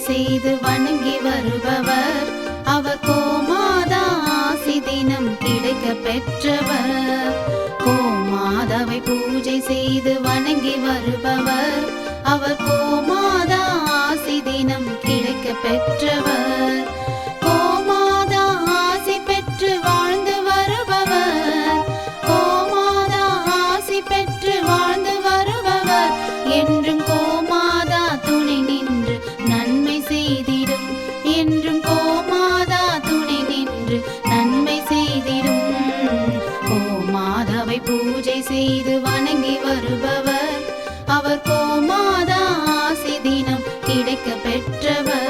செய்து வணங்கி வருபவர் அவர் கோமாதா ஆசி தினம் கிடைக்க பெற்றவர். கோமாதாவை பூஜை செய்து வணங்கி வருபவர் அவர் கோமாதா ஆசி தினம் கிடைக்க பெற்றவர். கோமாதா ஆசி பெற்று வாழ்ந்து வருபவர் கோமாதா ஆசி பெற்று வாழ்ந்து வருபவர் என்றும் கோமாதா துணை நின்று நன்மை செய்திடும். என்றும் கோமாதா துணை நின்று நன்மை செய்திடும். கோமாதாவை பூஜை செய்து வணங்கி வருபவர் அவர் கோமாதா ஆசி தினம் கிடைக்க பெற்றவர்.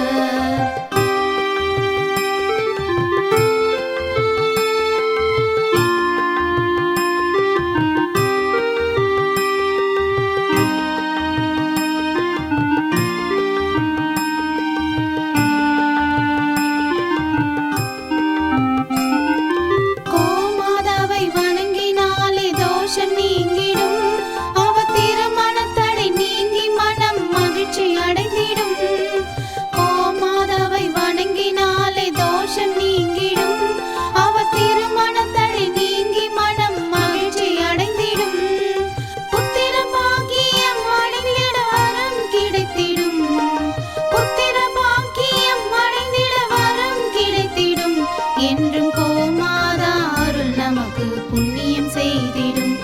கோமாதாவை வணங்கினாலே தோஷம் நீங்கிடும். அவர் திருமணத்தடை நீங்கி மனம் மகிழ்ச்சி அடைந்திடும். கோமாதாவை வணங்கினாலே தோஷம் நீங்கிடும். அவர் திருமணத்தடை நீங்கி மனம் மகிழ்ச்சி அடைந்திடும். புத்திர பாக்கியம் அடைந்திட வரம் கிடைத்திடும். புத்திர பாக்கியம் அடைந்திட வரம் கிடைத்திடும். என்றும் கோமாதா அருள் நமக்கு புண்ணியம் செய்திடும்.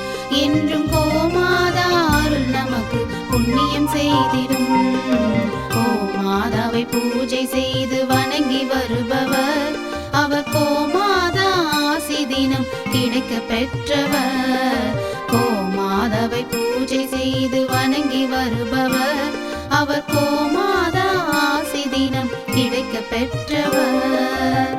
என்றும் கோமாதா அருள் நமக்கு புண்ணியம் செய்திடும். கோமாதாவை பூஜை செய்து வணங்கி வருபவர் அவர் கோமாதா ஆசி தினம் கிடைக்க பெற்றவர். கோமாதாவை பூஜை செய்து வணங்கி வருபவர் அவர் கோமாதா ஆசி தினம் கிடைக்க பெற்றவர்.